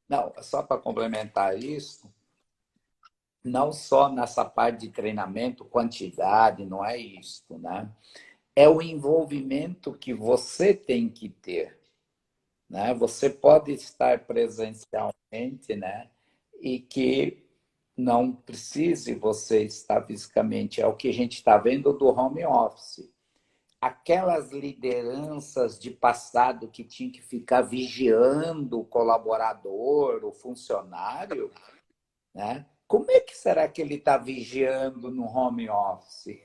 Não, só para complementar isso, não só nessa parte de treinamento, quantidade, não é isso, né? É o envolvimento que você tem que ter, né? Você pode estar presencialmente, né? E que não precise você estar fisicamente. É o que a gente está vendo do home office. Aquelas lideranças de passado que tinham que ficar vigiando o colaborador, o funcionário, né? Como é que será que ele está vigiando no home office?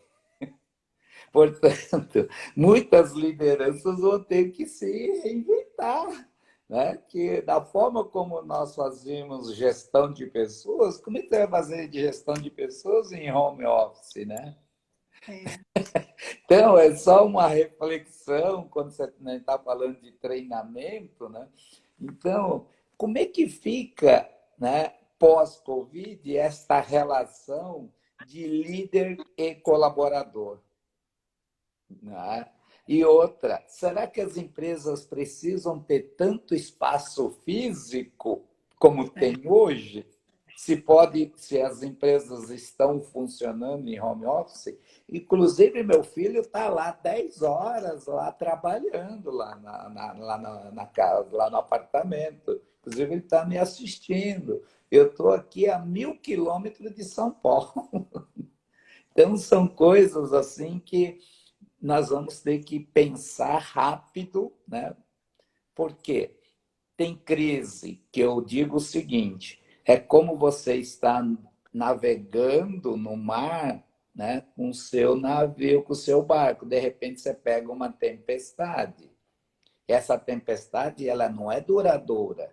Portanto, muitas lideranças vão ter que se reinventar, né? Que da forma como nós fazemos gestão de pessoas, como é que você vai fazer de gestão de pessoas em home office, né? É. Então, é só uma reflexão quando você está falando de treinamento, né? Então, como é que fica, né, pós-Covid, esta relação de líder e colaborador? Né? E outra, será que as empresas precisam ter tanto espaço físico como tem hoje? Se as empresas estão funcionando em home office, inclusive meu filho está lá 10 horas lá trabalhando na casa, lá no apartamento. Inclusive ele está me assistindo. Eu estou aqui a 1.000 quilômetros de São Paulo. Então são coisas assim que nós vamos ter que pensar rápido, né? Porque tem crise que eu digo o seguinte: é como você está navegando no mar, né, com o seu navio, com o seu barco. De repente você pega uma tempestade. Essa tempestade ela não é duradoura.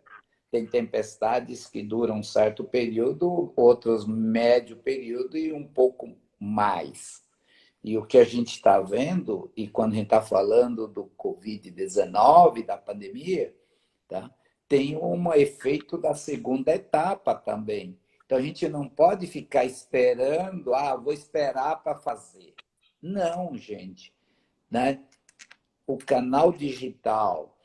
Tem tempestades que duram um certo período, outros médio período e um pouco mais. E o que a gente está vendo, e quando a gente está falando do Covid-19, da pandemia, tá? Tem um efeito da segunda etapa também. Então, a gente não pode ficar esperando, vou esperar para fazer. Não, gente. Né? O canal digital,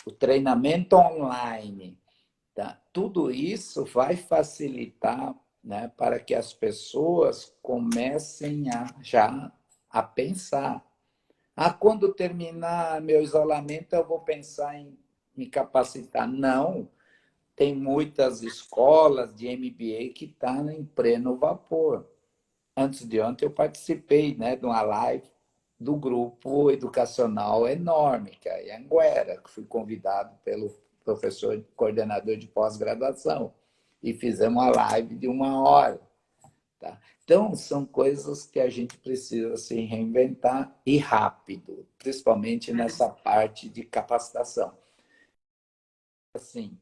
o treinamento online, tá? Tudo isso vai facilitar, né, para que as pessoas comecem a pensar. Quando terminar meu isolamento, eu vou pensar em me capacitar. Não, tem muitas escolas de MBA que estão em pleno vapor. Antes de ontem, eu participei, né, de uma live do grupo educacional enorme, que é a Anguera, que fui convidado pelo professor coordenador de pós-graduação. E fizemos uma live de 1 hora. Tá? Então, são coisas que a gente precisa se reinventar e rápido, principalmente nessa parte de capacitação. Assim,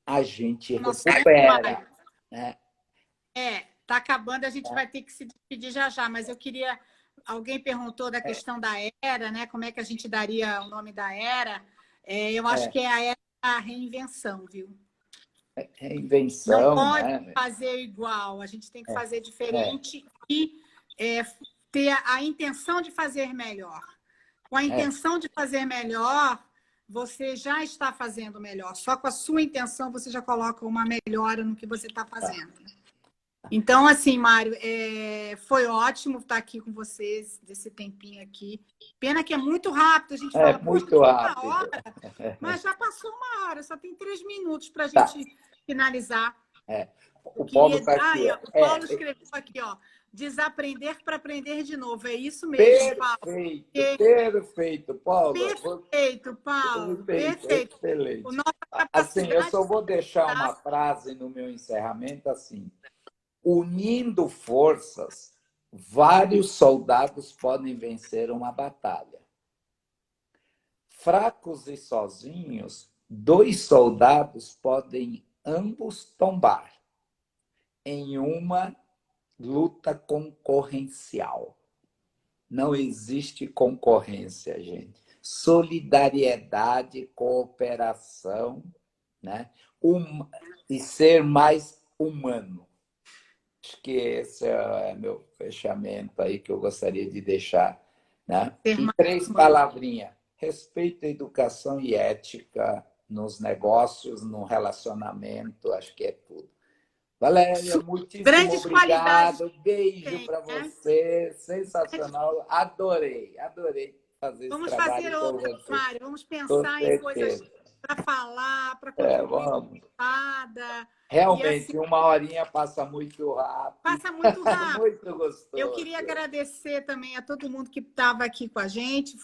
a gente Nosso tempo, Mário. recupera. Né? Tá acabando, a gente vai ter que se despedir já já, mas eu queria... Alguém perguntou da questão da era, né? Como é que a gente daria o nome da era? Eu acho que é a era da reinvenção, viu? Não Reinvenção, pode né? fazer igual, a gente tem que fazer diferente e ter a intenção de fazer melhor. Com a intenção de fazer melhor, você já está fazendo melhor. Só com a sua intenção você já coloca uma melhora no que você está fazendo. Então, assim, Mário, foi ótimo estar aqui com vocês, desse tempinho aqui. Pena que é muito rápido, a gente fala, poxa, muito uma rápido. hora, mas já passou uma hora, só tem 3 minutos para a Tá. gente finalizar. O Paulo está aqui. O Paulo escreveu aqui, ó, desaprender para aprender de novo. É isso mesmo, Paulo. Perfeito, Paulo. Perfeito, Paulo. Perfeito. Excelente. Nossa Assim, eu só capacidade... vou deixar uma frase no meu encerramento assim. Unindo forças, vários soldados podem vencer uma batalha. Fracos e sozinhos, 2 soldados podem ambos tombar em uma luta concorrencial. Não existe concorrência, gente. Solidariedade, cooperação, né? E ser mais humano. Acho que esse é meu fechamento aí que eu gostaria de deixar. Né? E 3 palavrinhas. Respeito, educação e ética nos negócios, no relacionamento, acho que é tudo. Valéria, muitíssimo obrigado. Beijo para você. Sensacional. Adorei fazer esse trabalho com você. Vamos fazer outra, Mário. Vamos pensar em coisas para falar, para contribuir com Realmente, assim, 1 horinha passa muito rápido. Passa muito rápido. Muito gostoso. Eu queria agradecer também a todo mundo que estava aqui com a gente.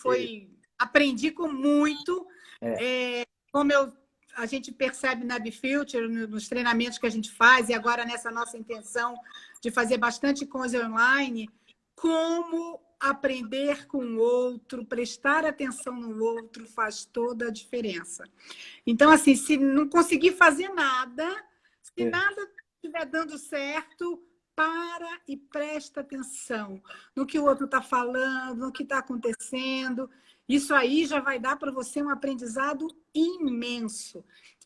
Aprendi com muito. Como a gente percebe na BeFuture, nos treinamentos que a gente faz, e agora nessa nossa intenção de fazer bastante coisa online, como aprender com o outro, prestar atenção no outro faz toda a diferença. Então, assim, se não conseguir fazer nada, se nada estiver dando certo, para e presta atenção no que o outro está falando, no que está acontecendo. Isso aí já vai dar para você um aprendizado imenso.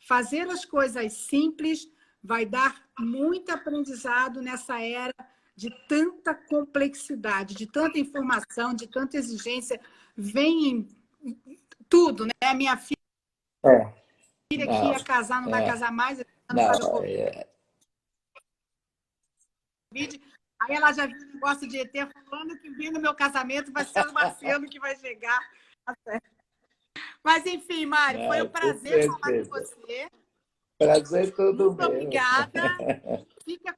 Fazer as coisas simples vai dar muito aprendizado nessa era de tanta complexidade, de tanta informação, de tanta exigência. Vem tudo, né? A minha filha que ia casar, não vai casar mais. Aí ela já viu o negócio de ET falando que vindo no meu casamento vai ser o Marciano que vai chegar. Mas, enfim, Mário, foi um prazer falar com você. Prazer todo Muito obrigada. Fica...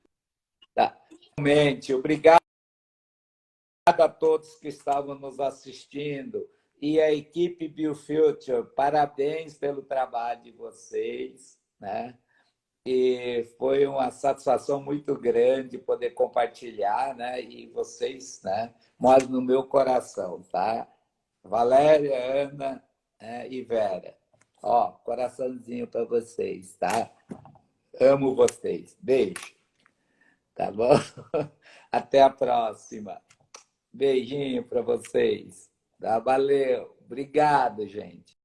Realmente, obrigado a todos que estavam nos assistindo. E a equipe BeFuture, parabéns pelo trabalho de vocês, né? E foi uma satisfação muito grande poder compartilhar, né? E vocês, né, moram no meu coração, tá? Valéria, Ana, e Vera. Ó, coraçãozinho para vocês, tá? Amo vocês. Beijo. Tá bom? Até a próxima. Beijinho para vocês. Tá? Valeu. Obrigado, gente.